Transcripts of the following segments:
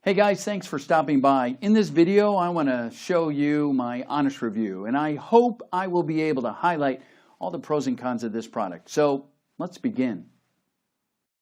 Hey guys, thanks for stopping by. In this video, I want to show you my honest review, and I hope I will be able to highlight all the pros and cons of this product. So let's begin.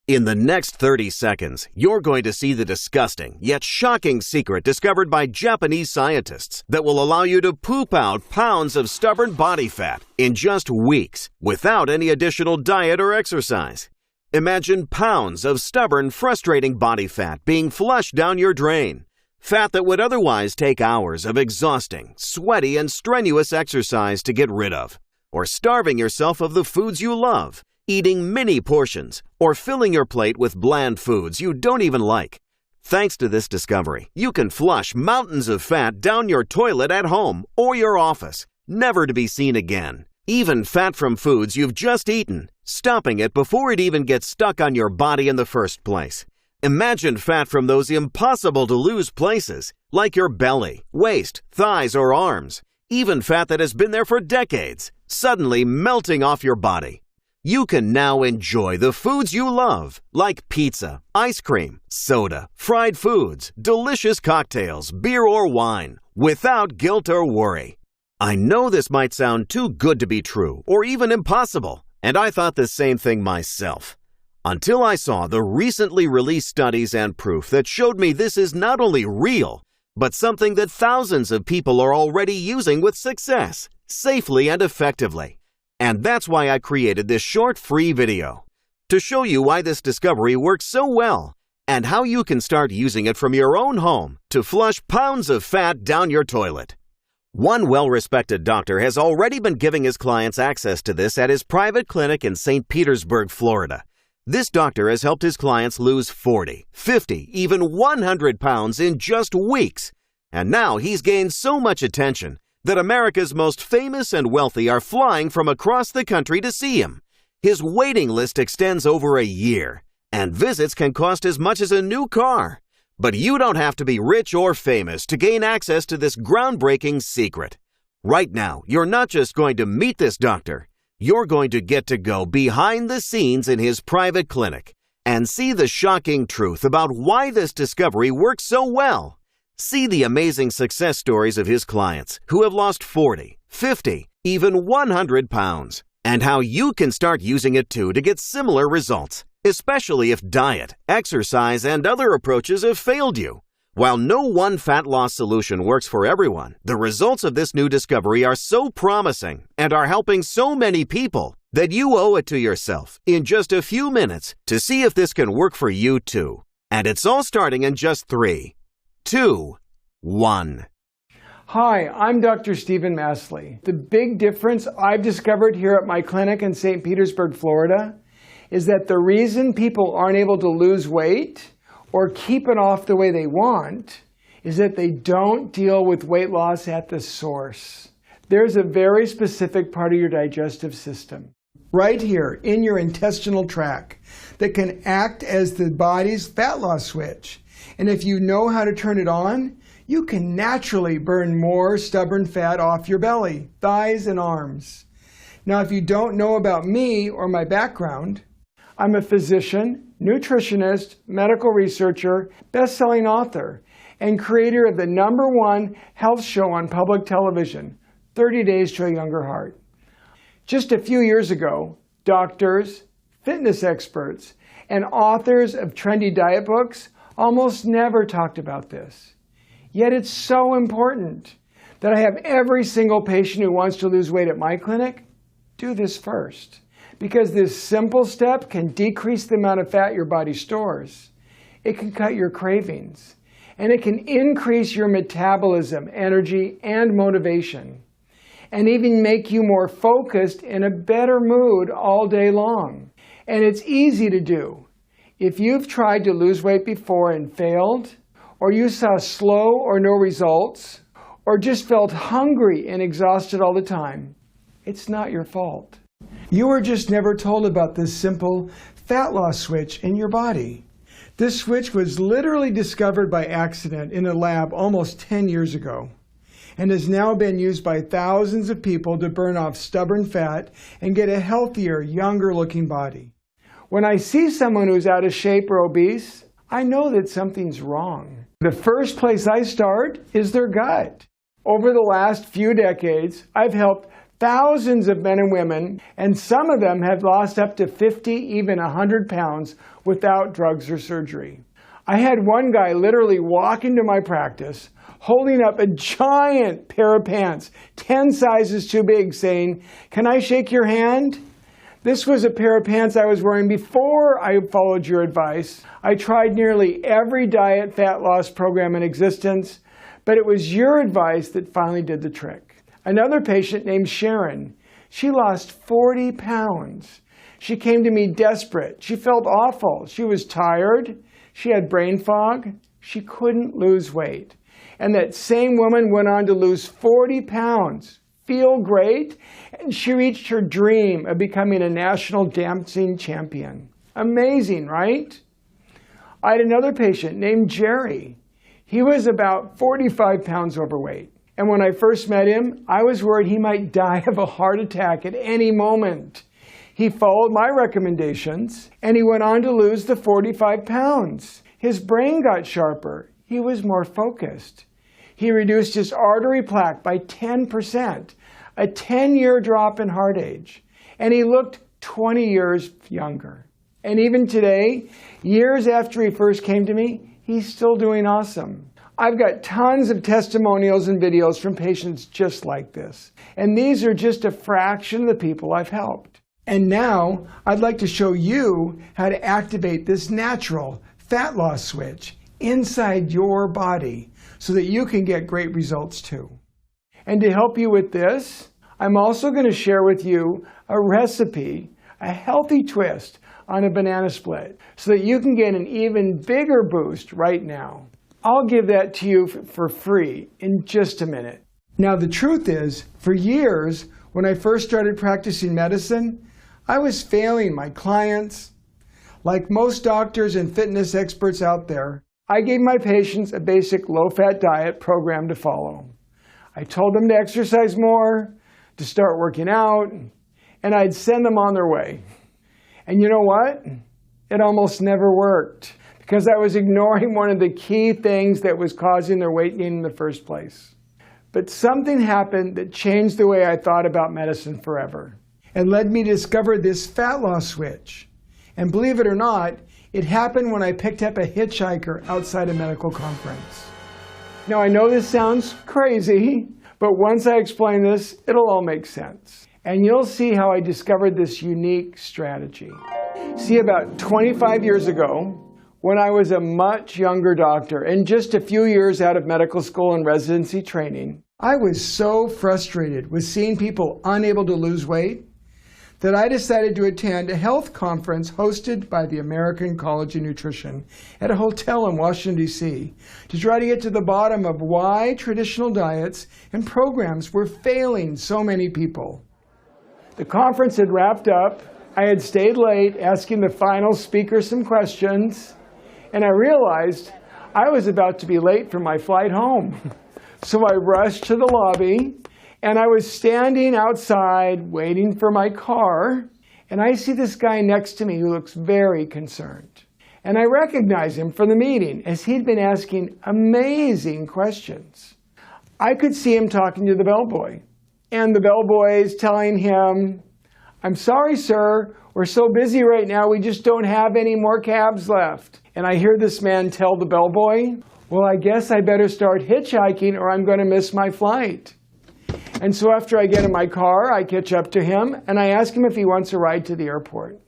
In the next 30 seconds, you're going to see the disgusting yet shocking secret discovered by Japanese scientists that will allow you to poop out pounds of stubborn body fat in just weeks without any additional diet or exercise. Imagine pounds of stubborn, frustrating body fat being flushed down your drain. Fat that would otherwise take hours of exhausting, sweaty, and strenuous exercise to get rid of. Or starving yourself of the foods you love, eating mini portions, or filling your plate with bland foods you don't even like. Thanks to this discovery, you can flush mountains of fat down your toilet at home or your office, never to be seen again. Even fat from foods you've just eaten, stopping it before it even gets stuck on your body in the first place. Imagine fat from those impossible-to-lose places, like your belly, waist, thighs, or arms. Even fat that has been there for decades, suddenly melting off your body. You can now enjoy the foods you love, like pizza, ice cream, soda, fried foods, delicious cocktails, beer or wine, without guilt or worry. I know this might sound too good to be true, or even impossible, and I thought the same thing myself. Until I saw the recently released studies and proof that showed me this is not only real, but something that thousands of people are already using with success, safely and effectively. And that's why I created this short free video, to show you why this discovery works so well, and how you can start using it from your own home to flush pounds of fat down your toilet. One well-respected doctor has already been giving his clients access to this at his private clinic in St. Petersburg, Florida. This doctor has helped his clients lose 40, 50, even 100 pounds in just weeks. And now he's gained so much attention that America's most famous and wealthy are flying from across the country to see him. His waiting list extends over a year, and visits can cost as much as a new car. But you don't have to be rich or famous to gain access to this groundbreaking secret. Right now, you're not just going to meet this doctor, you're going to get to go behind the scenes in his private clinic and see the shocking truth about why this discovery works so well. See the amazing success stories of his clients who have lost 40, 50, even 100 pounds, and how you can start using it too to get similar results. Especially if diet, exercise, and other approaches have failed you. While no one fat loss solution works for everyone, the results of this new discovery are so promising and are helping so many people that you owe it to yourself in just a few minutes to see if this can work for you too. And it's all starting in just 3, 2, 1. Hi, I'm Dr. Stephen Masley. The big difference I've discovered here at my clinic in St. Petersburg, Florida, is that the reason people aren't able to lose weight or keep it off the way they want is that they don't deal with weight loss at the source. There's a very specific part of your digestive system, right here in your intestinal tract, that can act as the body's fat loss switch. And if you know how to turn it on, you can naturally burn more stubborn fat off your belly, thighs, and arms. Now, if you don't know about me or my background, I'm a physician, nutritionist, medical researcher, best-selling author, and creator of the #1 health show on public television, 30 Days to a Younger Heart. Just a few years ago, doctors, fitness experts, and authors of trendy diet books almost never talked about this. Yet it's so important that I have every single patient who wants to lose weight at my clinic do this first. Because this simple step can decrease the amount of fat your body stores. It can cut your cravings. And it can increase your metabolism, energy, and motivation. And even make you more focused in a better mood all day long. And it's easy to do. If you've tried to lose weight before and failed, or you saw slow or no results, or just felt hungry and exhausted all the time, it's not your fault. You were just never told about this simple fat loss switch in your body. This switch was literally discovered by accident in a lab almost 10 years ago and has now been used by thousands of people to burn off stubborn fat and get a healthier, younger looking body. When I see someone who's out of shape or obese, I know that something's wrong. The first place I start is their gut. Over the last few decades, I've helped thousands of men and women, and some of them have lost up to 50, even 100 pounds without drugs or surgery. I had one guy literally walk into my practice, holding up a giant pair of pants, 10 sizes too big, saying, "Can I shake your hand?" This was a pair of pants I was wearing before I followed your advice. I tried nearly every diet fat loss program in existence, but it was your advice that finally did the trick. Another patient named Sharon, she lost 40 pounds. She came to me desperate. She felt awful. She was tired. She had brain fog. She couldn't lose weight. And that same woman went on to lose 40 pounds, feel great, and she reached her dream of becoming a national dancing champion. Amazing, right? I had another patient named Jerry. He was about 45 pounds overweight. And when I first met him, I was worried he might die of a heart attack at any moment. He followed my recommendations, and he went on to lose the 45 pounds. His brain got sharper. He was more focused. He reduced his artery plaque by 10%, a 10-year drop in heart age. And he looked 20 years younger. And even today, years after he first came to me, he's still doing awesome. I've got tons of testimonials and videos from patients just like this. And these are just a fraction of the people I've helped. And now I'd like to show you how to activate this natural fat loss switch inside your body so that you can get great results too. And to help you with this, I'm also going to share with you a recipe, a healthy twist on a banana split so that you can get an even bigger boost right now. I'll give that to you for free in just a minute. Now, the truth is, for years, when I first started practicing medicine, I was failing my clients. Like most doctors and fitness experts out there, I gave my patients a basic low-fat diet program to follow. I told them to exercise more, to start working out, and I'd send them on their way. And you know what? It almost never worked, because I was ignoring one of the key things that was causing their weight gain in the first place. But something happened that changed the way I thought about medicine forever and led me to discover this fat loss switch. And believe it or not, it happened when I picked up a hitchhiker outside a medical conference. Now, I know this sounds crazy, but once I explain this, it'll all make sense. And you'll see how I discovered this unique strategy. See, about 25 years ago, when I was a much younger doctor and just a few years out of medical school and residency training, I was so frustrated with seeing people unable to lose weight that I decided to attend a health conference hosted by the American College of Nutrition at a hotel in Washington, D.C., to try to get to the bottom of why traditional diets and programs were failing so many people. The conference had wrapped up. I had stayed late asking the final speaker some questions, and I realized I was about to be late for my flight home. So I rushed to the lobby, and I was standing outside waiting for my car, and I see this guy next to me who looks very concerned. And I recognize him from the meeting, as he'd been asking amazing questions. I could see him talking to the bellboy, and the bellboy is telling him, "I'm sorry, sir, we're so busy right now, we just don't have any more cabs left." And I hear this man tell the bellboy, "Well, I guess I better start hitchhiking or I'm going to miss my flight." And so after I get in my car, I catch up to him and I ask him if he wants a ride to the airport.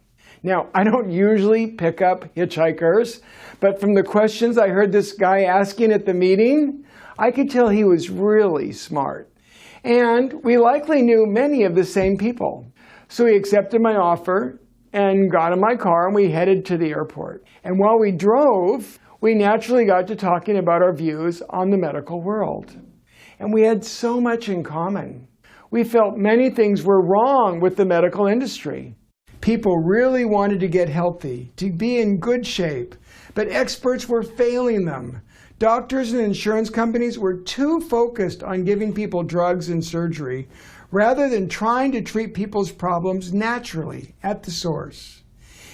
Now, I don't usually pick up hitchhikers, but from the questions I heard this guy asking at the meeting, I could tell he was really smart. And we likely knew many of the same people. So he accepted my offer and got in my car and we headed to the airport. And while we drove, we naturally got to talking about our views on the medical world. And we had so much in common. We felt many things were wrong with the medical industry. People really wanted to get healthy, to be in good shape, but experts were failing them. Doctors and insurance companies were too focused on giving people drugs and surgery rather than trying to treat people's problems naturally at the source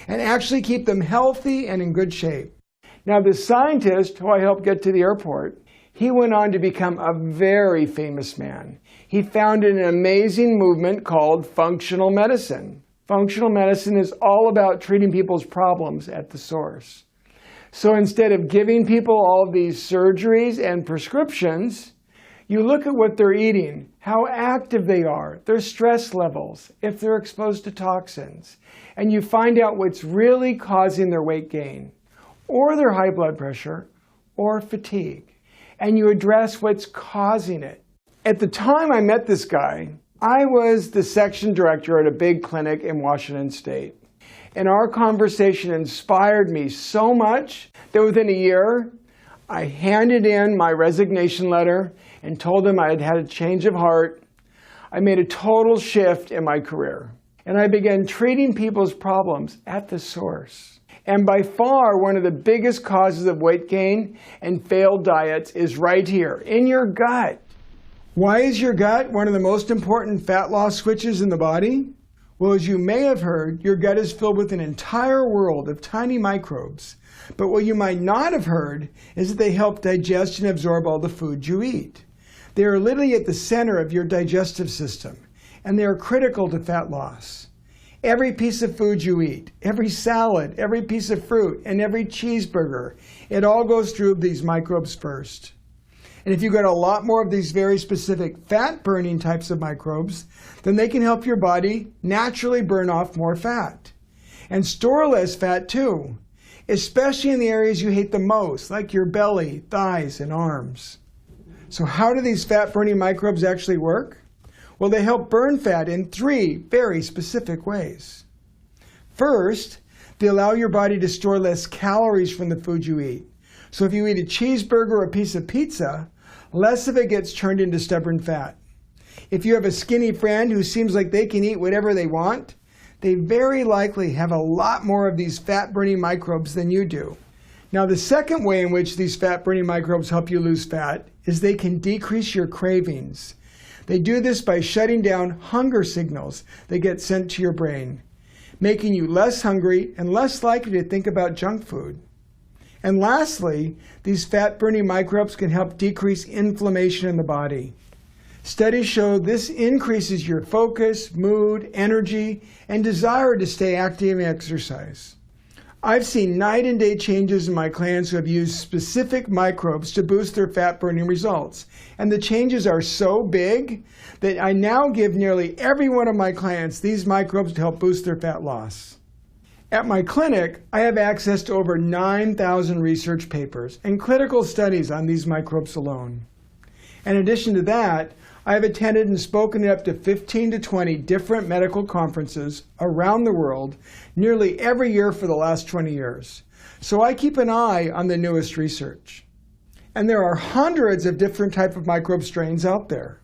and actually keep them healthy and in good shape. Now, the scientist who I helped get to the airport, he went on to become a very famous man. He founded an amazing movement called functional medicine. Functional medicine is all about treating people's problems at the source. So instead of giving people all of these surgeries and prescriptions, you look at what they're eating, how active they are, their stress levels, if they're exposed to toxins, and you find out what's really causing their weight gain, or their high blood pressure, or fatigue, and you address what's causing it. At the time I met this guy, I was the section director at a big clinic in Washington State. And our conversation inspired me so much that within a year, I handed in my resignation letter and told him I had had a change of heart. I made a total shift in my career. And I began treating people's problems at the source. And by far, one of the biggest causes of weight gain and failed diets is right here, in your gut. Why is your gut one of the most important fat loss switches in the body? Well, as you may have heard, your gut is filled with an entire world of tiny microbes. But what you might not have heard is that they help digest and absorb all the food you eat. They are literally at the center of your digestive system, and they are critical to fat loss. Every piece of food you eat, every salad, every piece of fruit, and every cheeseburger, it all goes through these microbes first. And if you've got a lot more of these very specific fat-burning types of microbes, then they can help your body naturally burn off more fat. And store less fat too, especially in the areas you hate the most, like your belly, thighs, and arms. So how do these fat-burning microbes actually work? Well, they help burn fat in 3 very specific ways. First, they allow your body to store less calories from the food you eat. So if you eat a cheeseburger or a piece of pizza, less of it gets turned into stubborn fat. If you have a skinny friend who seems like they can eat whatever they want, they very likely have a lot more of these fat-burning microbes than you do. Now, the second way in which these fat-burning microbes help you lose fat is they can decrease your cravings. They do this by shutting down hunger signals that get sent to your brain, making you less hungry and less likely to think about junk food. And lastly, these fat-burning microbes can help decrease inflammation in the body. Studies show this increases your focus, mood, energy, and desire to stay active and exercise. I've seen night and day changes in my clients who have used specific microbes to boost their fat-burning results. And the changes are so big that I now give nearly every one of my clients these microbes to help boost their fat loss. At my clinic, I have access to over 9,000 research papers and clinical studies on these microbes alone. In addition to that, I have attended and spoken at up to 15 to 20 different medical conferences around the world nearly every year for the last 20 years. So I keep an eye on the newest research. And there are hundreds of different types of microbe strains out there.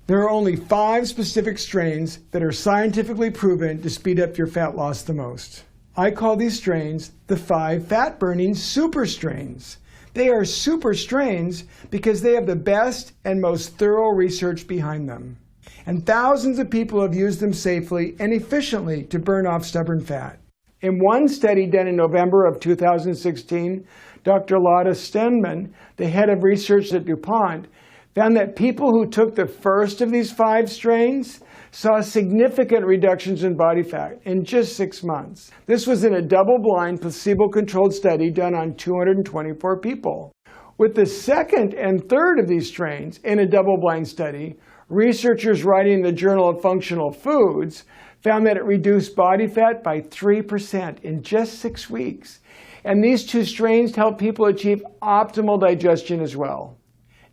There are only 5 specific strains that are scientifically proven to speed up your fat loss the most. I call these strains the 5 fat-burning super strains. They are super strains because they have the best and most thorough research behind them. And thousands of people have used them safely and efficiently to burn off stubborn fat. In one study done in November of 2016, Dr. Lotta Stenman, the head of research at DuPont, found that people who took the first of these 5 strains saw significant reductions in body fat in just 6 months. This was in a double-blind, placebo-controlled study done on 224 people. With the second and third of these strains in a double-blind study, researchers writing in the Journal of Functional Foods found that it reduced body fat by 3% in just 6 weeks. And these 2 strains help people achieve optimal digestion as well.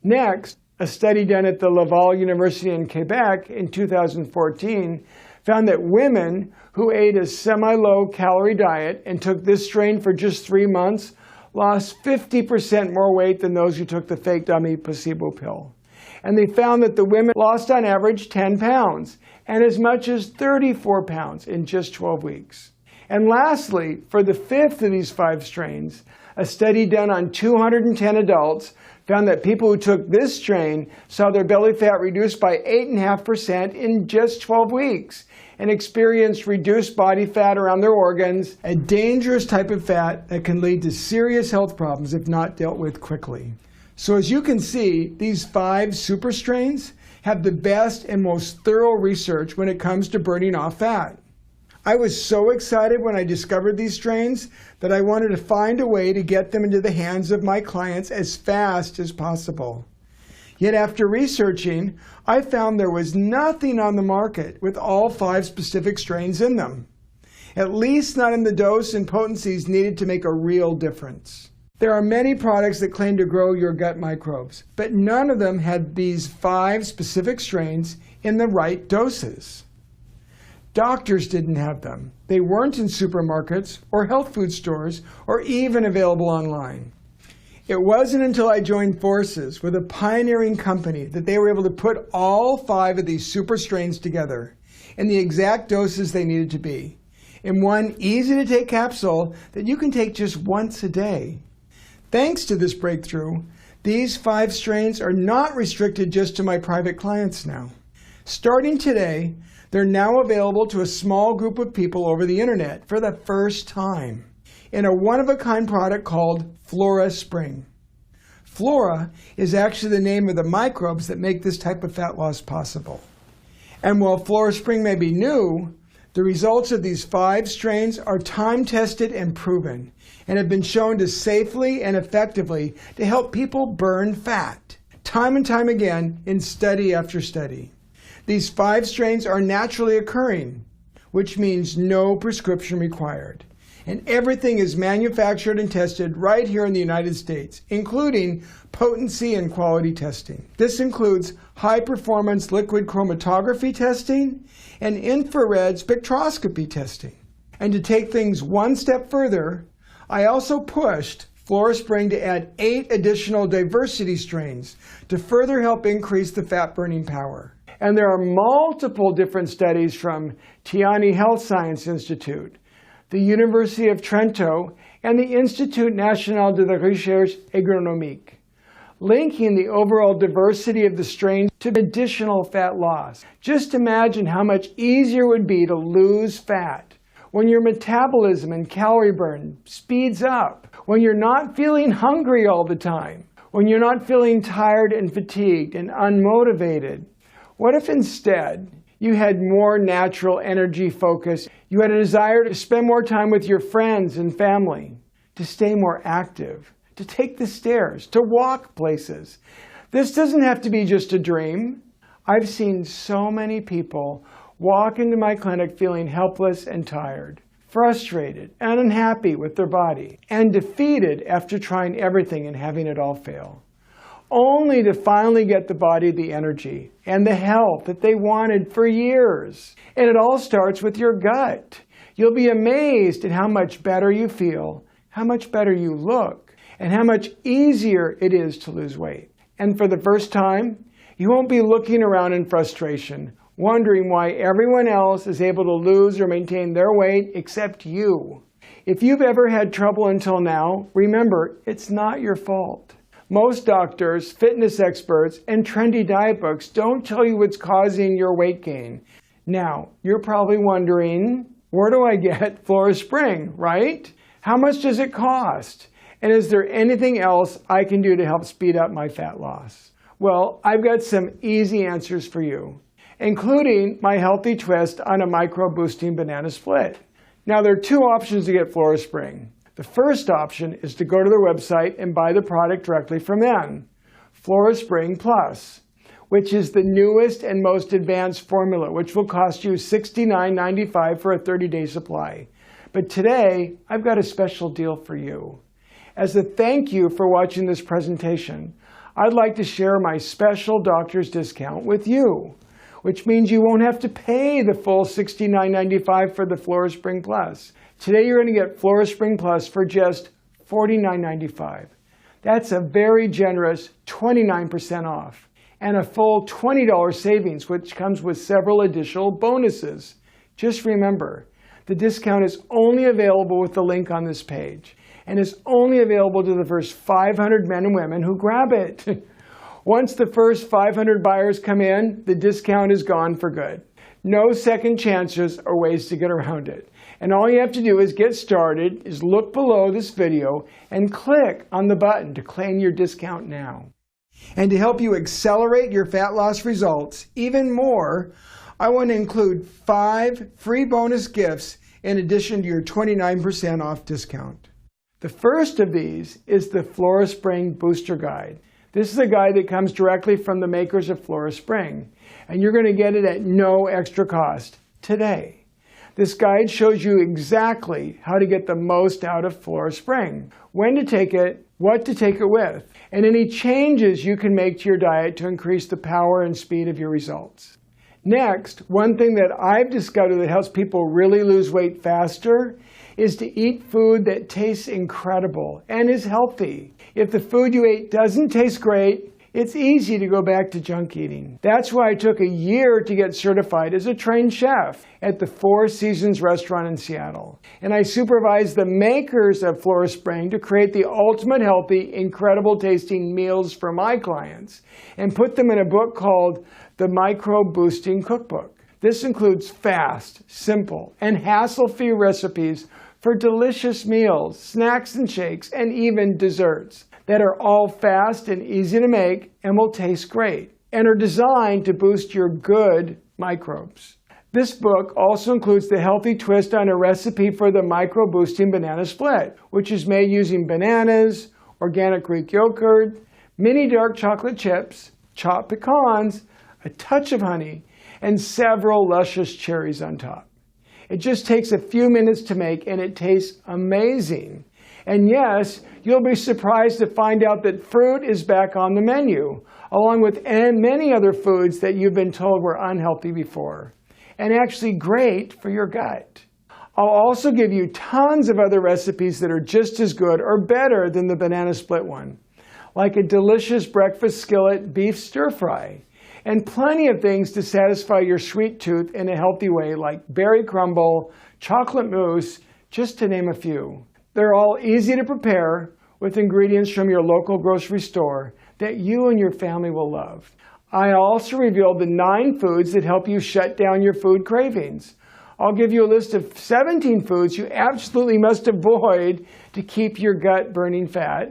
Next, a study done at the Laval University in Quebec in 2014 found that women who ate a semi-low calorie diet and took this strain for just 3 months lost 50% more weight than those who took the fake dummy placebo pill. And they found that the women lost on average 10 pounds and as much as 34 pounds in just 12 weeks. And lastly, for the 5th of these 5 strains, a study done on 210 adults found that people who took this strain saw their belly fat reduced by 8.5% in just 12 weeks. and experience reduced body fat around their organs, a dangerous type of fat that can lead to serious health problems if not dealt with quickly. So as you can see, these 5 super strains have the best and most thorough research when it comes to burning off fat. I was so excited when I discovered these strains that I wanted to find a way to get them into the hands of my clients as fast as possible. Yet after researching, I found there was nothing on the market with all 5 specific strains in them. At least not in the dose and potencies needed to make a real difference. There are many products that claim to grow your gut microbes, but none of them had these 5 specific strains in the right doses. Doctors didn't have them. They weren't in supermarkets or health food stores or even available online. It wasn't until I joined forces with a pioneering company that they were able to put all 5 of these super strains together in the exact doses they needed to be, in one easy-to-take capsule that you can take just once a day. Thanks to this breakthrough, these 5 strains are not restricted just to my private clients now. Starting today, they're now available to a small group of people over the internet for the first time in a one-of-a-kind product called FloraSpring. Flora is actually the name of the microbes that make this type of fat loss possible. And while FloraSpring may be new, the results of these 5 strains are time-tested and proven, and have been shown to safely and effectively to help people burn fat, time and time again in study after study. These 5 strains are naturally occurring, which means no prescription required. And everything is manufactured and tested right here in the United States, including potency and quality testing. This includes high-performance liquid chromatography testing and infrared spectroscopy testing. And to take things one step further, I also pushed FloraSpring to add 8 additional diversity strains to further help increase the fat-burning power. And there are multiple different studies from Tiani Health Science Institute, the University of Trento, and the Institut National de la Recherche Agronomique, linking the overall diversity of the strains to additional fat loss. Just imagine how much easier it would be to lose fat when your metabolism and calorie burn speeds up, when you're not feeling hungry all the time, when you're not feeling tired and fatigued and unmotivated. What if instead you had more natural energy focus, you had a desire to spend more time with your friends and family, to stay more active, to take the stairs, to walk places? This doesn't have to be just a dream. I've seen so many people walk into my clinic feeling helpless and tired, frustrated and unhappy with their body, and defeated after trying everything and having it all fail, only to finally get the body the energy and the health that they wanted for years. And it all starts with your gut. You'll be amazed at how much better you feel, how much better you look, and how much easier it is to lose weight. And for the first time, you won't be looking around in frustration, wondering why everyone else is able to lose or maintain their weight except you. If you've ever had trouble until now, remember, it's not your fault. Most doctors, fitness experts, and trendy diet books don't tell you what's causing your weight gain. Now, you're probably wondering, where do I get FloraSpring, right? How much does it cost? And is there anything else I can do to help speed up my fat loss? Well, I've got some easy answers for you, including my healthy twist on a micro-boosting banana split. Now, there are 2 options to get FloraSpring. The first option is to go to their website and buy the product directly from them, FloraSpring Plus, which is the newest and most advanced formula, which will cost you $69.95 for a 30-day supply. But today, I've got a special deal for you. As a thank you for watching this presentation, I'd like to share my special doctor's discount with you, which means you won't have to pay the full $69.95 for the FloraSpring Plus. Today you're going to get FloraSpring Plus for just $49.95. That's a very generous 29% off and a full $20 savings, which comes with several additional bonuses. Just remember, the discount is only available with the link on this page and is only available to the first 500 men and women who grab it. Once the first 500 buyers come in, the discount is gone for good. No second chances or ways to get around it. And all you have to do is get started, is look below this video and click on the button to claim your discount now. And to help you accelerate your fat loss results even more, I want to include 5 free bonus gifts in addition to your 29% off discount. The first of these is the FloraSpring Booster Guide. This is a guide that comes directly from the makers of FloraSpring, and you're going to get it at no extra cost today. This guide shows you exactly how to get the most out of FloraSpring, when to take it, what to take it with, and any changes you can make to your diet to increase the power and speed of your results. Next, one thing that I've discovered that helps people really lose weight faster is to eat food that tastes incredible and is healthy. If the food you ate doesn't taste great, it's easy to go back to junk eating. That's why I took a year to get certified as a trained chef at the Four Seasons restaurant in Seattle. And I supervised the makers of FloraSpring to create the ultimate healthy, incredible tasting meals for my clients and put them in a book called The Microbe Boosting Cookbook. This includes fast, simple, and hassle-free recipes for delicious meals, snacks and shakes, and even desserts that are all fast and easy to make and will taste great and are designed to boost your good microbes. This book also includes the healthy twist on a recipe for the micro-boosting banana split, which is made using bananas, organic Greek yogurt, mini dark chocolate chips, chopped pecans, a touch of honey, and several luscious cherries on top. It just takes a few minutes to make and it tastes amazing. And yes, you'll be surprised to find out that fruit is back on the menu, along with many other foods that you've been told were unhealthy before, and actually great for your gut. I'll also give you tons of other recipes that are just as good or better than the banana split one, like a delicious breakfast skillet beef stir fry, and plenty of things to satisfy your sweet tooth in a healthy way, like berry crumble, chocolate mousse, just to name a few. They're all easy to prepare with ingredients from your local grocery store that you and your family will love. I also revealed the 9 foods that help you shut down your food cravings. I'll give you a list of 17 foods you absolutely must avoid to keep your gut burning fat.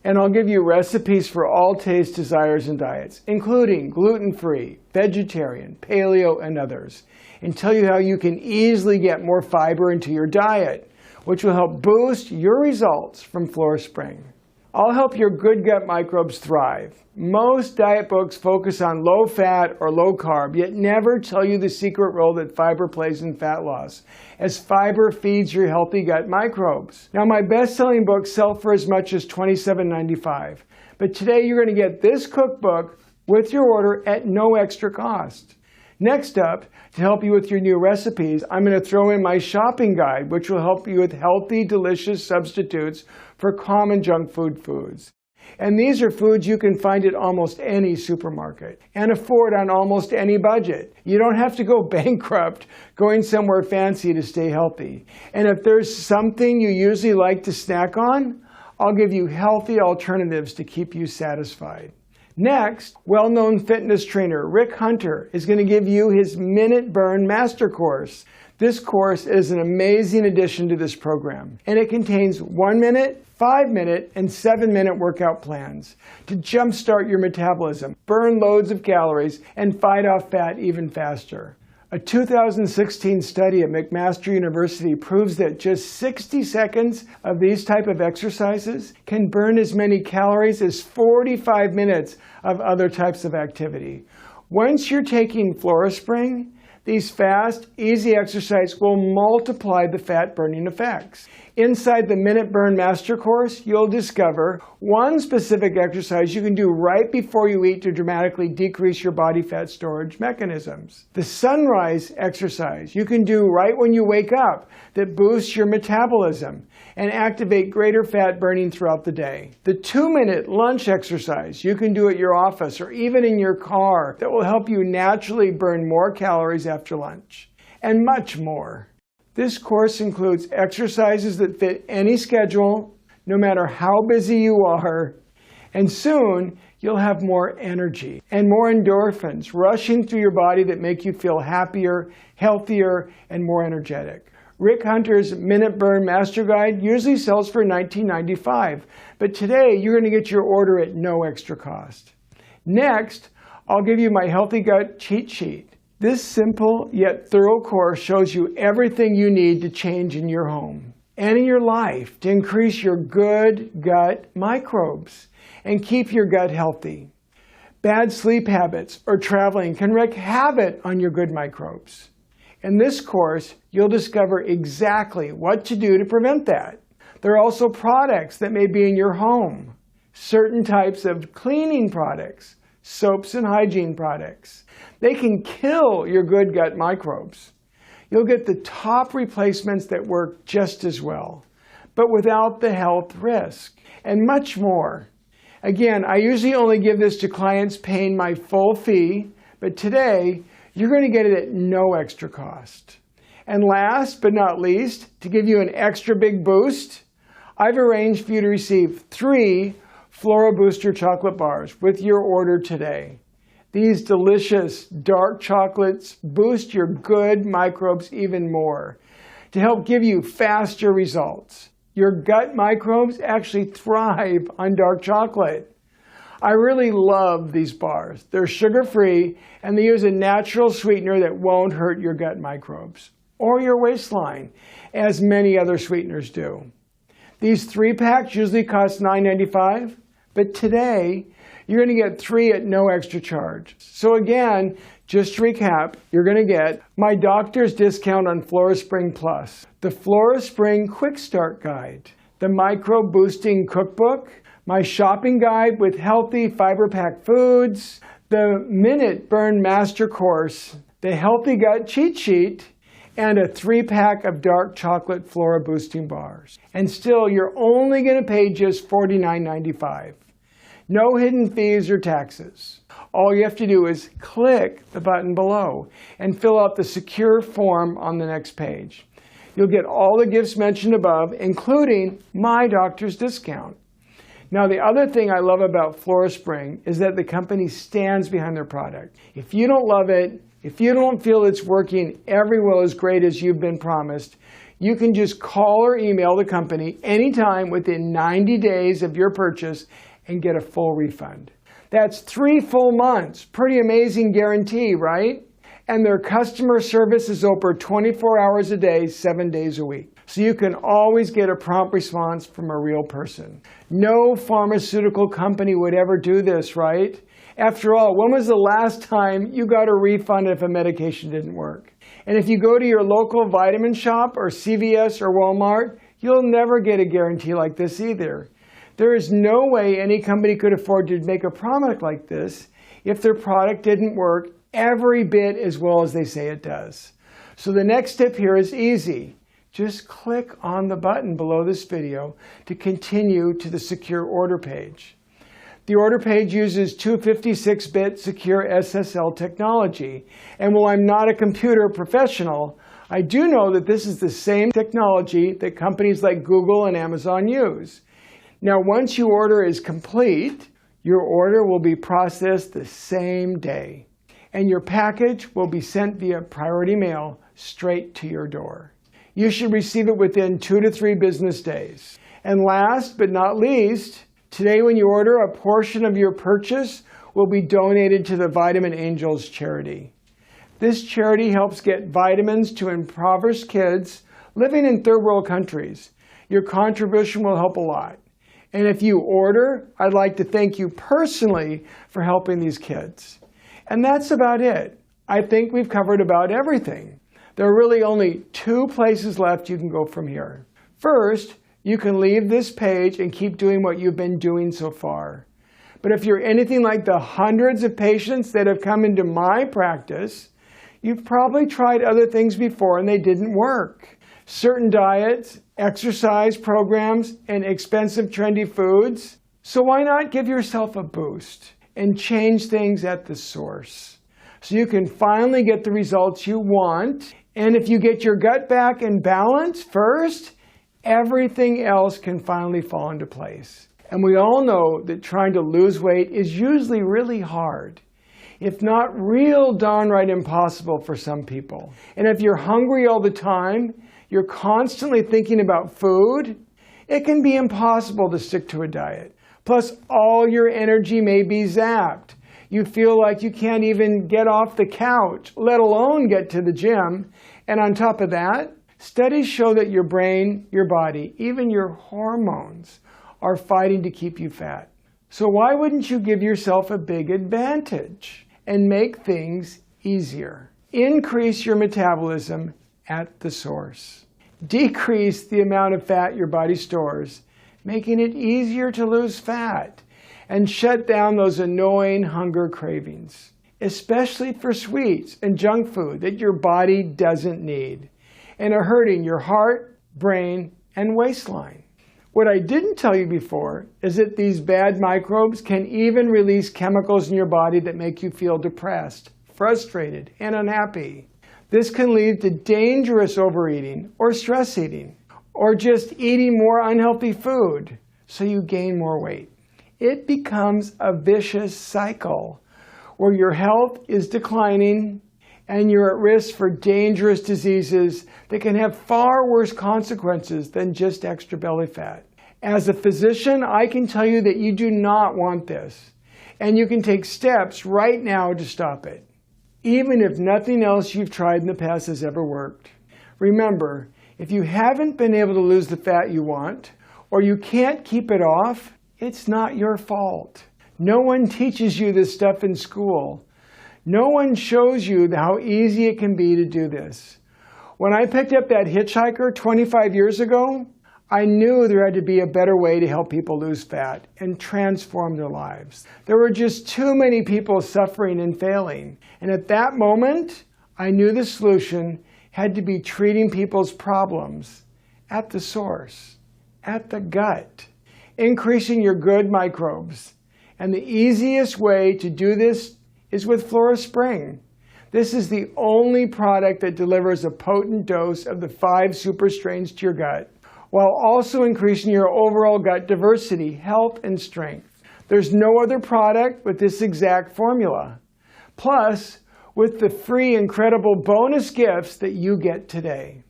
And I'll give you recipes for all tastes, desires, and diets, including gluten-free, vegetarian, paleo, and others, and tell you how you can easily get more fiber into your diet, which will help boost your results from FloraSpring. I'll help your good gut microbes thrive. Most diet books focus on low fat or low carb, yet never tell you the secret role that fiber plays in fat loss, as fiber feeds your healthy gut microbes. Now, my best-selling books sell for as much as $27.95, but today you're going to get this cookbook with your order at no extra cost. Next up, to help you with your new recipes, I'm going to throw in my shopping guide, which will help you with healthy, delicious substitutes for common junk food foods. And these are foods you can find at almost any supermarket and afford on almost any budget. You don't have to go bankrupt going somewhere fancy to stay healthy. And if there's something you usually like to snack on, I'll give you healthy alternatives to keep you satisfied. Next, well-known fitness trainer Rick Hunter is going to give you his Minute Burn Master Course. This course is an amazing addition to this program, and it contains 1-minute, 5-minute, and 7-minute workout plans to jumpstart your metabolism, burn loads of calories, and fight off fat even faster. A 2016 study at McMaster University proves that just 60 seconds of these type of exercises can burn as many calories as 45 minutes of other types of activity. Once you're taking FloraSpring, these fast, easy exercises will multiply the fat-burning effects. Inside the Minute Burn Master Course, you'll discover one specific exercise you can do right before you eat to dramatically decrease your body fat storage mechanisms. The sunrise exercise you can do right when you wake up that boosts your metabolism and activate greater fat burning throughout the day. The 2-minute lunch exercise you can do at your office or even in your car that will help you naturally burn more calories after lunch, and much more. This course includes exercises that fit any schedule, no matter how busy you are, And soon, you'll have more energy and more endorphins rushing through your body that make you feel happier, healthier, and more energetic. Rick Hunter's Minute Burn Master Guide usually sells for $19.95, but today you're going to get your order at no extra cost. Next, I'll give you my Healthy Gut Cheat Sheet. This simple yet thorough course shows you everything you need to change in your home and in your life to increase your good gut microbes and keep your gut healthy. Bad sleep habits or traveling can wreak havoc on your good microbes. In this course, you'll discover exactly what to do to prevent that. There are also products that may be in your home, certain types of cleaning products, soaps and hygiene products. They can kill your good gut microbes. You'll get the top replacements that work just as well, but without the health risk, and much more. Again, I usually only give this to clients paying my full fee, but today, you're going to get it at no extra cost. And last but not least, to give you an extra big boost, I've arranged for you to receive 3 Flora Booster chocolate bars with your order today. These delicious dark chocolates boost your good microbes even more to help give you faster results. Your gut microbes actually thrive on dark chocolate. I really love these bars. They're sugar-free and they use a natural sweetener that won't hurt your gut microbes or your waistline, as many other sweeteners do. These 3-packs usually cost $9.95, but today you're going to get 3 at no extra charge. So again, just to recap, you're going to get my doctor's discount on FloraSpring Plus, the FloraSpring Quick Start Guide, the Micro Boosting Cookbook, my shopping guide with healthy fiber-packed foods, the Minute Burn Master Course, the Healthy Gut Cheat Sheet, and a 3-pack of dark chocolate Flora boosting bars. And still, you're only going to pay just $49.95. No hidden fees or taxes. All you have to do is click the button below and fill out the secure form on the next page. You'll get all the gifts mentioned above, including my doctor's discount. Now, the other thing I love about FloraSpring is that the company stands behind their product. If you don't love it, if you don't feel it's working every well as great as you've been promised, you can just call or email the company anytime within 90 days of your purchase and get a full refund. That's 3 full months. Pretty amazing guarantee, right? And their customer service is open 24 hours a day, 7 days a week. So you can always get a prompt response from a real person. No pharmaceutical company would ever do this, right? After all, when was the last time you got a refund if a medication didn't work? And if you go to your local vitamin shop or CVS or Walmart, you'll never get a guarantee like this either. There is no way any company could afford to make a product like this if their product didn't work every bit as well as they say it does. So the next step here is easy. Just click on the button below this video to continue to the secure order page. The order page uses 256-bit secure SSL technology. And while I'm not a computer professional, I do know that this is the same technology that companies like Google and Amazon use. Now, once your order is complete, your order will be processed the same day. And your package will be sent via priority mail straight to your door. You should receive it within 2 to 3 business days. And last but not least, today when you order, a portion of your purchase will be donated to the Vitamin Angels charity. This charity helps get vitamins to impoverished kids living in third world countries. Your contribution will help a lot. And if you order, I'd like to thank you personally for helping these kids. And that's about it. I think we've covered about everything. There are really only 2 places left you can go from here. First, you can leave this page and keep doing what you've been doing so far. But if you're anything like the hundreds of patients that have come into my practice, you've probably tried other things before and they didn't work. Certain diets, exercise programs, and expensive trendy foods. So why not give yourself a boost and change things at the source so you can finally get the results you want. And if you get your gut back in balance first, everything else can finally fall into place. And we all know that trying to lose weight is usually really hard, if not real downright impossible for some people. And if you're hungry all the time, you're constantly thinking about food, it can be impossible to stick to a diet. Plus, all your energy may be zapped. You feel like you can't even get off the couch, let alone get to the gym. And on top of that, studies show that your brain, your body, even your hormones are fighting to keep you fat. So why wouldn't you give yourself a big advantage and make things easier? Increase your metabolism at the source. Decrease the amount of fat your body stores, making it easier to lose fat, and shut down those annoying hunger cravings, especially for sweets and junk food that your body doesn't need and are hurting your heart, brain, and waistline. What I didn't tell you before is that these bad microbes can even release chemicals in your body that make you feel depressed, frustrated, and unhappy. This can lead to dangerous overeating or stress eating, or just eating more unhealthy food so you gain more weight. It becomes a vicious cycle where your health is declining and you're at risk for dangerous diseases that can have far worse consequences than just extra belly fat. As a physician, I can tell you that you do not want this, and you can take steps right now to stop it, even if nothing else you've tried in the past has ever worked. Remember, if you haven't been able to lose the fat you want, or you can't keep it off, it's not your fault. No one teaches you this stuff in school. No one shows you how easy it can be to do this. When I picked up that hitchhiker 25 years ago, I knew there had to be a better way to help people lose fat and transform their lives. There were just too many people suffering and failing. And at that moment, I knew the solution had to be treating people's problems at the source, at the gut, increasing your good microbes. And the easiest way to do this is with floraspring. This is the only product that delivers a potent dose of the 5 super strains to your gut, while also increasing your overall gut diversity, health, and strength. There's no other product with this exact formula. Plus, with the free incredible bonus gifts that you get today.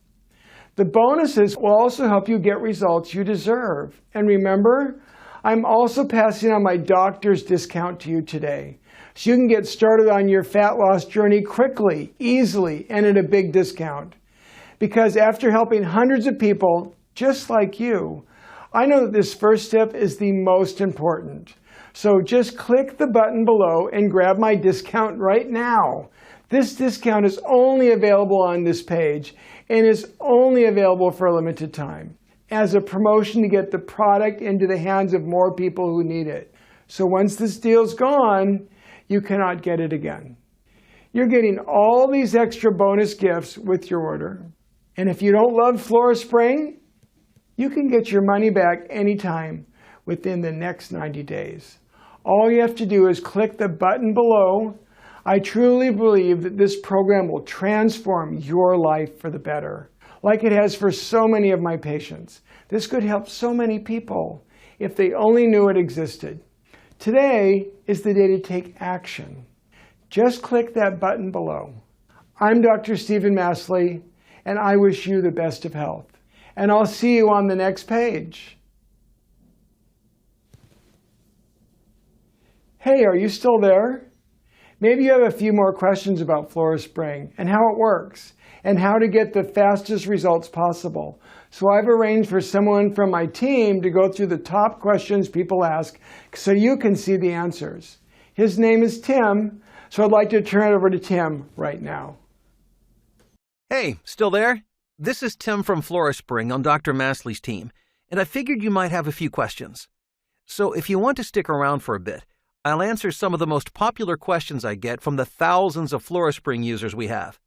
The bonuses will also help you get results you deserve. And remember, I'm also passing on my doctor's discount to you today, so you can get started on your fat loss journey quickly, easily, and at a big discount. Because after helping hundreds of people just like you, I know that this first step is the most important. So just click the button below and grab my discount right now. This discount is only available on this page and is only available for a limited time as a promotion to get the product into the hands of more people who need it. So once this deal's gone, you cannot get it again. You're getting all these extra bonus gifts with your order. And if you don't love floraspring, you can get your money back anytime within the next 90 days. All you have to do is click the button below. I truly believe that this program will transform your life for the better, like it has for so many of my patients. This could help so many people if they only knew it existed. Today is the day to take action. Just click that button below. I'm Dr. Stephen Masley, and I wish you the best of health. And I'll see you on the next page. Hey, are you still there? Maybe you have a few more questions about floraspring and how it works and how to get the fastest results possible. So I've arranged for someone from my team to go through the top questions people ask so you can see the answers. His name is Tim, so I'd like to turn it over to Tim right now. Hey, still there? This is Tim from floraspring on Dr. Masley's team, and I figured you might have a few questions. So if you want to stick around for a bit, I'll answer some of the most popular questions I get from the thousands of floraspring users we have.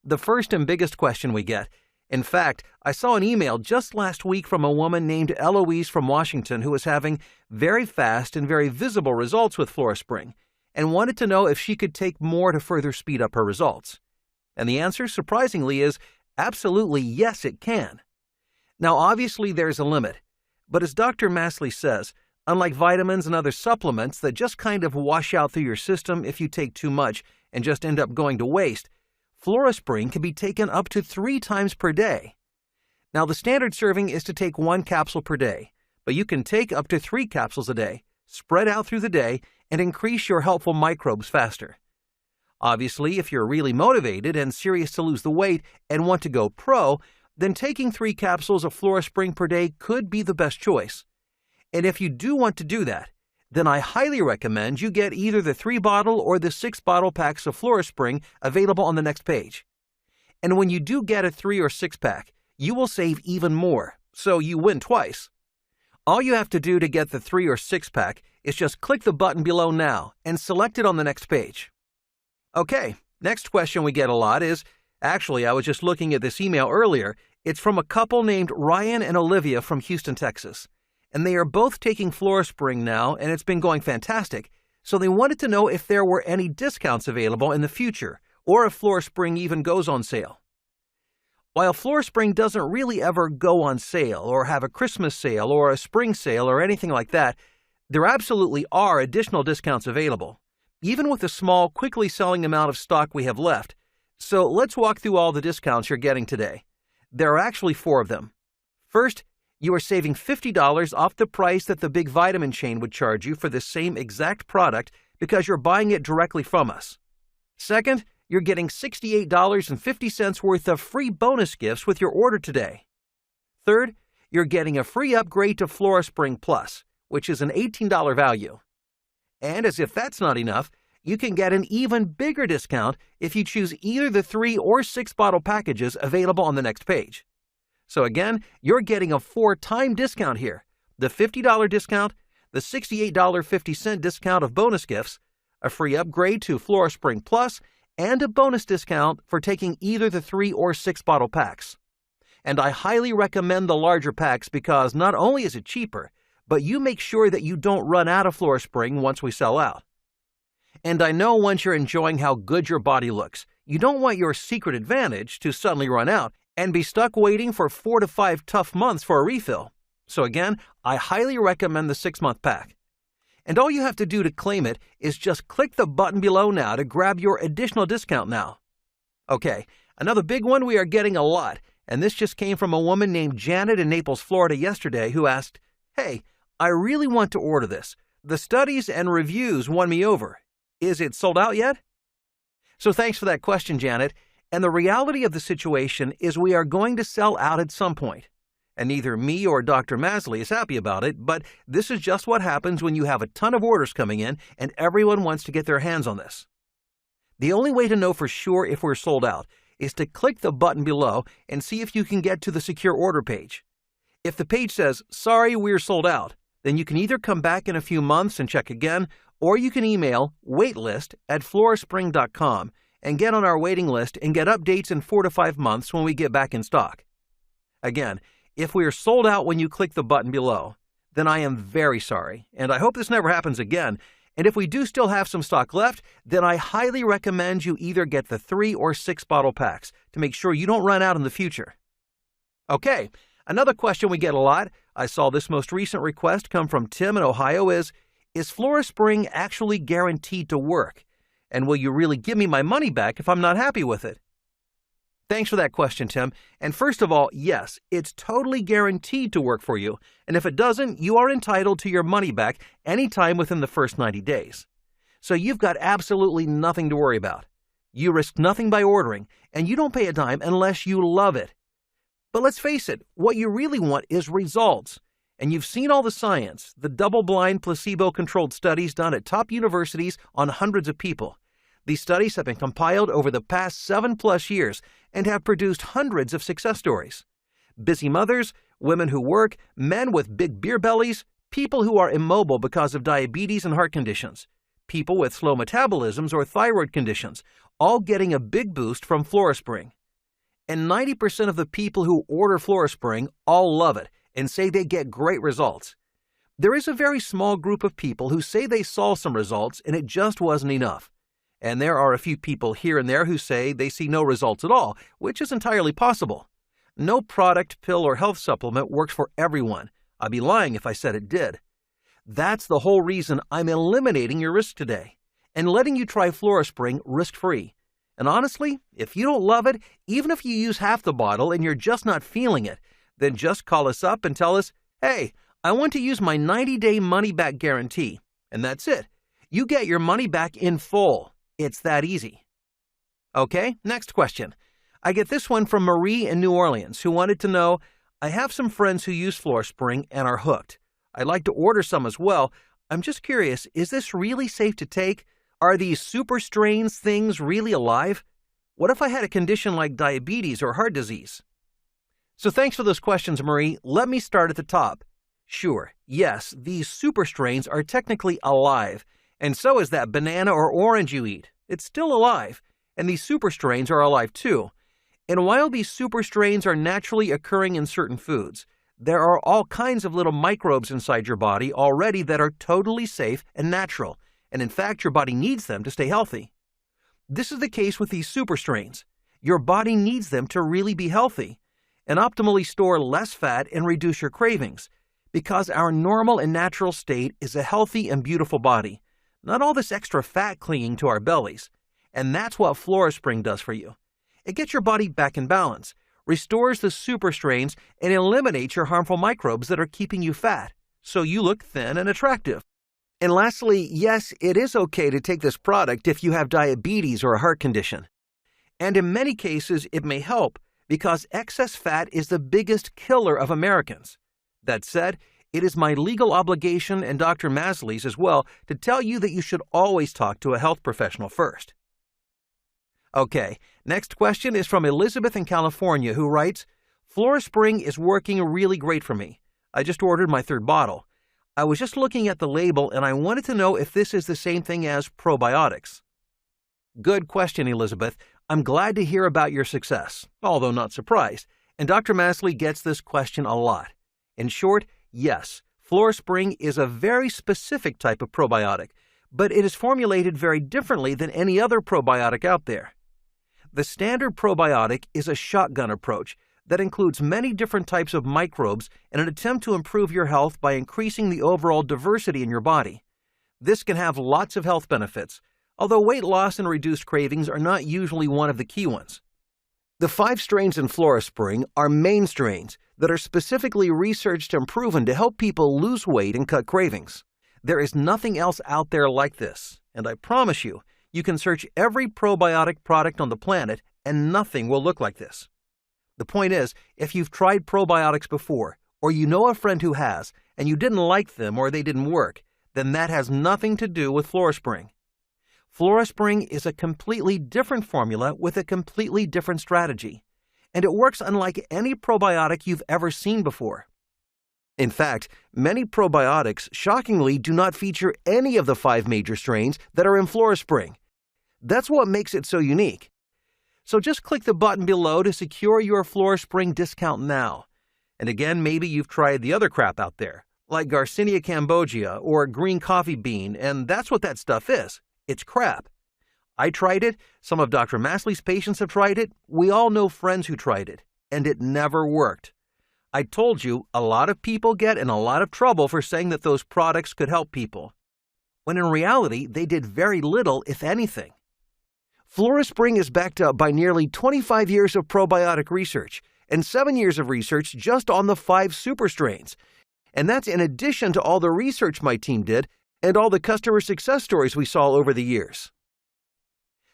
The first and biggest question we get, in fact, I saw an email just last week from a woman named Eloise from Washington who was having very fast and very visible results with floraspring and wanted to know if she could take more to further speed up her results. And the answer, surprisingly, is absolutely yes, it can. Now, obviously, there's a limit, but as Dr. Masley says, Unlike vitamins and other supplements that just kind of wash out through your system if you take too much and just end up going to waste, FloraSpring can be taken up to 3 times per day. Now, the standard serving is to take 1 capsule per day, but you can take up to 3 capsules a day, spread out through the day, and increase your helpful microbes faster. Obviously, if you're really motivated and serious to lose the weight and want to go pro, then taking 3 capsules of FloraSpring per day could be the best choice. And if you do want to do that, then I highly recommend you get either the 3-bottle or the 6-bottle packs of FloraSpring available on the next page. And when you do get a 3 or 6-pack, you will save even more, so you win twice. All you have to do to get the 3 or 6-pack is just click the button below now and select it on the next page. Okay, next question we get a lot is, actually I was just looking at this email earlier, it's from a couple named Ryan and Olivia from Houston, Texas. And they are both taking FloraSpring now, and it's been going fantastic, so they wanted to know if there were any discounts available in the future, or if FloraSpring even goes on sale. While FloraSpring doesn't really ever go on sale, or have a Christmas sale, or a spring sale, or anything like that, there absolutely are additional discounts available, even with the small, quickly selling amount of stock we have left. So let's walk through all the discounts you're getting today. There are actually 4 of them. First, you are saving $50 off the price that the big vitamin chain would charge you for the same exact product because you're buying it directly from us. Second, you're getting $68.50 worth of free bonus gifts with your order today. Third, you're getting a free upgrade to FloraSpring Plus, which is an $18 value. And as if that's not enough, you can get an even bigger discount if you choose either the 3 or 6-bottle packages available on the next page. So again, you're getting a 4-time discount here. The $50 discount, the $68.50 discount of bonus gifts, a free upgrade to FloraSpring Plus, and a bonus discount for taking either the 3 or 6-bottle packs. And I highly recommend the larger packs because not only is it cheaper, but you make sure that you don't run out of FloraSpring once we sell out. And I know once you're enjoying how good your body looks, you don't want your secret advantage to suddenly run out and be stuck waiting for 4 to 5 tough months for a refill. So again, I highly recommend the 6-month pack. And all you have to do to claim it is just click the button below now to grab your additional discount now. Okay, another big one we are getting a lot, and this just came from a woman named Janet in Naples, Florida yesterday who asked, "Hey, I really want to order this. The studies and reviews won me over. Is it sold out yet?" So thanks for that question, Janet. And the reality of the situation is we are going to sell out at some point. And neither me or Dr. Masley is happy about it, but this is just what happens when you have a ton of orders coming in and everyone wants to get their hands on this. The only way to know for sure if we're sold out is to click the button below and see if you can get to the secure order page. If the page says, "Sorry, we're sold out," then you can either come back in a few months and check again, or you can email waitlist@floraspring.com and get on our waiting list and get updates in 4 to 5 months when we get back in stock. Again, if we are sold out when you click the button below, then I am very sorry, and I hope this never happens again. And if we do still have some stock left, then I highly recommend you either get the 3 or 6-bottle packs to make sure you don't run out in the future. Okay, another question we get a lot, I saw this most recent request come from Tim in Ohio, is FloraSpring actually guaranteed to work? And will you really give me my money back if I'm not happy with it? Thanks for that question, Tim. And first of all, yes, it's totally guaranteed to work for you. And if it doesn't, you are entitled to your money back anytime within the first 90 days. So you've got absolutely nothing to worry about. You risk nothing by ordering, and you don't pay a dime unless you love it. But let's face it, what you really want is results. And you've seen all the science, the double-blind, placebo-controlled studies done at top universities on hundreds of people. These studies have been compiled over the past 7+ years and have produced hundreds of success stories. Busy mothers, women who work, men with big beer bellies, people who are immobile because of diabetes and heart conditions, people with slow metabolisms or thyroid conditions, all getting a big boost from FloraSpring. And 90% of the people who order FloraSpring all love it and say they get great results. There is a very small group of people who say they saw some results and it just wasn't enough. And there are a few people here and there who say they see no results at all, which is entirely possible. No product, pill, or health supplement works for everyone. I'd be lying if I said it did. That's the whole reason I'm eliminating your risk today and letting you try FloraSpring risk-free. And honestly, if you don't love it, even if you use half the bottle and you're just not feeling it, then just call us up and tell us, hey, I want to use my 90-day money-back guarantee. And that's it. You get your money back in full. It's that easy. Okay, next question. I get this one from Marie in New Orleans, who wanted to know, I have some friends who use FloraSpring and are hooked. I'd like to order some as well. I'm just curious, is this really safe to take? Are these super strains things really alive? What if I had a condition like diabetes or heart disease? So thanks for those questions, Marie. Let me start at the top. Sure, yes, these super strains are technically alive, and so is that banana or orange you eat. It's still alive, and these super strains are alive too. And while these super strains are naturally occurring in certain foods, there are all kinds of little microbes inside your body already that are totally safe and natural, and in fact, your body needs them to stay healthy. This is the case with these super strains. Your body needs them to really be healthy and optimally store less fat and reduce your cravings, because our normal and natural state is a healthy and beautiful body, not all this extra fat clinging to our bellies. And that's what FloraSpring does for you. It gets your body back in balance, restores the super strains, and eliminates your harmful microbes that are keeping you fat, so you look thin and attractive. And lastly, yes, it is okay to take this product if you have diabetes or a heart condition. And in many cases, it may help because excess fat is the biggest killer of Americans. That said, it is my legal obligation and Dr. Masley's as well to tell you that you should always talk to a health professional first. Okay, next question is from Elizabeth in California, who writes, FloraSpring is working really great for me. I just ordered my 3rd bottle. I was just looking at the label and I wanted to know if this is the same thing as probiotics. Good question, Elizabeth. I'm glad to hear about your success, although not surprised. And Dr. Masley gets this question a lot. In short, yes, FloraSpring is a very specific type of probiotic, but it is formulated very differently than any other probiotic out there. The standard probiotic is a shotgun approach that includes many different types of microbes in an attempt to improve your health by increasing the overall diversity in your body. This can have lots of health benefits, although weight loss and reduced cravings are not usually one of the key ones. The 5 strains in FloraSpring are main strains that are specifically researched and proven to help people lose weight and cut cravings. There is nothing else out there like this, and I promise you, you can search every probiotic product on the planet and nothing will look like this. The point is, if you've tried probiotics before, or you know a friend who has, and you didn't like them or they didn't work, then that has nothing to do with FloraSpring. FloraSpring is a completely different formula with a completely different strategy, and it works unlike any probiotic you've ever seen before. In fact, many probiotics shockingly do not feature any of the 5 major strains that are in FloraSpring. That's what makes it so unique. So just click the button below to secure your FloraSpring discount now. And again, maybe you've tried the other crap out there, like Garcinia cambogia or green coffee bean, and that's what that stuff is. It's crap. I tried it, some of Dr. Masley's patients have tried it, we all know friends who tried it, and it never worked. I told you, a lot of people get in a lot of trouble for saying that those products could help people, when in reality, they did very little, if anything. FloraSpring is backed up by nearly 25 years of probiotic research and 7 years of research just on the 5 super strains. And that's in addition to all the research my team did and all the customer success stories we saw over the years.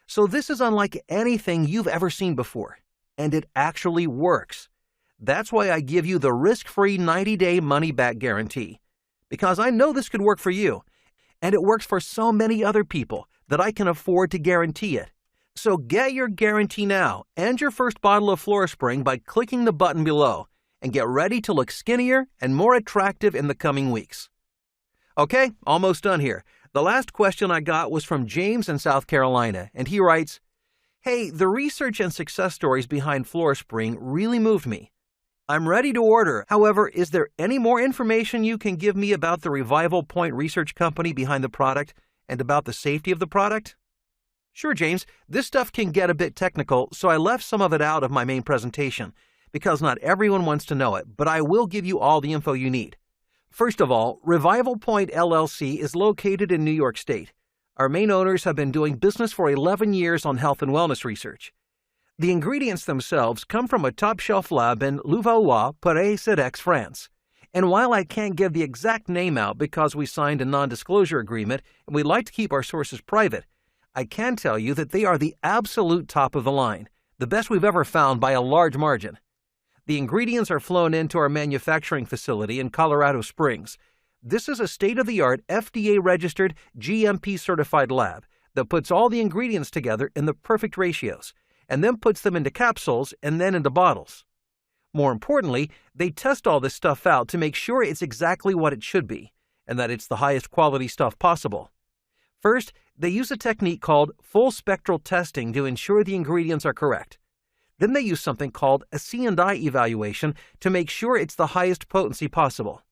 So this is unlike anything you've ever seen before, and it actually works. That's why I give you the risk-free 90-day money-back guarantee, because I know this could work for you, and it works for so many other people that I can afford to guarantee it. So get your guarantee now and your first bottle of FloraSpring by clicking the button below, and get ready to look skinnier and more attractive in the coming weeks. Okay, almost done here. The last question I got was from James in South Carolina, and he writes, Hey, the research and success stories behind FloraSpring really moved me. I'm ready to order. However, is there any more information you can give me about the Revival Point research company behind the product and about the safety of the product? Sure, James. This stuff can get a bit technical, so I left some of it out of my main presentation because not everyone wants to know it, but I will give you all the info you need. First of all, Revival Point LLC is located in New York State. Our main owners have been doing business for 11 years on health and wellness research. The ingredients themselves come from a top-shelf lab in Louvaois, Paris-Cedex, France. And while I can't give the exact name out because we signed a non-disclosure agreement and we like to keep our sources private, I can tell you that they are the absolute top of the line, the best we've ever found by a large margin. The ingredients are flown into our manufacturing facility in Colorado Springs. This is a state-of-the-art, FDA-registered, GMP-certified lab that puts all the ingredients together in the perfect ratios, and then puts them into capsules and then into bottles. More importantly, they test all this stuff out to make sure it's exactly what it should be, and that it's the highest quality stuff possible. First, they use a technique called full spectral testing to ensure the ingredients are correct. Then they use something called a C&I evaluation to make sure it's the highest potency possible.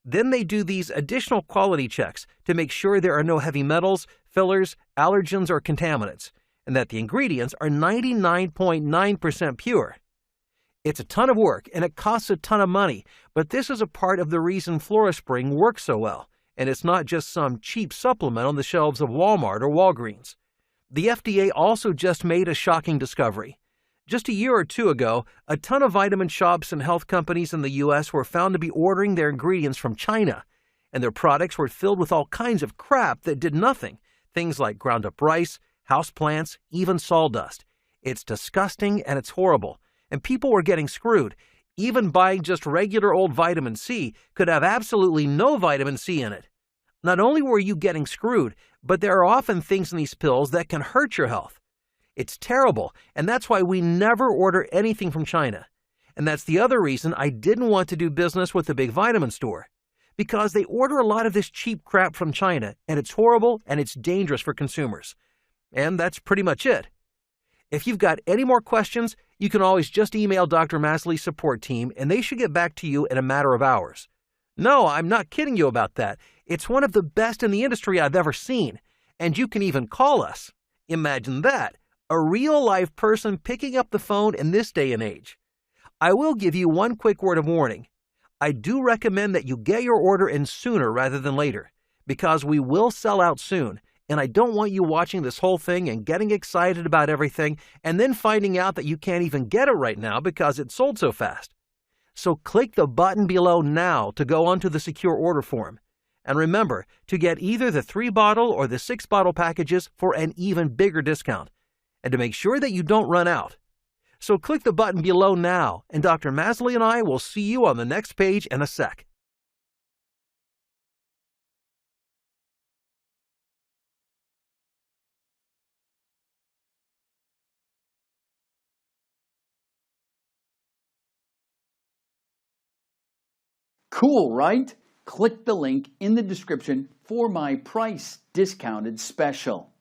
Then they do these additional quality checks to make sure there are no heavy metals, fillers, allergens, or contaminants, and that the ingredients are 99.9% pure. It's a ton of work and it costs a ton of money, but this is a part of the reason FloraSpring works so well, and it's not just some cheap supplement on the shelves of Walmart or Walgreens. The FDA also just made a shocking discovery. Just a year or two ago, a ton of vitamin shops and health companies in the U.S. were found to be ordering their ingredients from China, and their products were filled with all kinds of crap that did nothing, things like ground-up rice, houseplants, even sawdust. It's disgusting and it's horrible, and people were getting screwed. Even buying just regular old vitamin C could have absolutely no vitamin C in it. Not only were you getting screwed, but there are often things in these pills that can hurt your health. It's terrible, and that's why we never order anything from China. And that's the other reason I didn't want to do business with the big vitamin store, because they order a lot of this cheap crap from China, and it's horrible and it's dangerous for consumers. And that's pretty much it. If you've got any more questions, you can always just email Dr. Masley's support team, and they should get back to you in a matter of hours. No, I'm not kidding you about that. It's one of the best in the industry I've ever seen, and you can even call us. Imagine that. A real-life person picking up the phone in this day and age. I will give you one quick word of warning. I do recommend that you get your order in sooner rather than later, because we will sell out soon, and I don't want you watching this whole thing and getting excited about everything and then finding out that you can't even get it right now because it sold so fast. So click the button below now to go onto the secure order form. And remember to get either the 3-bottle or the 6-bottle packages for an even bigger discount, and to make sure that you don't run out. So click the button below now, and Dr. Masley and I will see you on the next page in a sec. Cool, right? Click the link in the description for my price discounted special.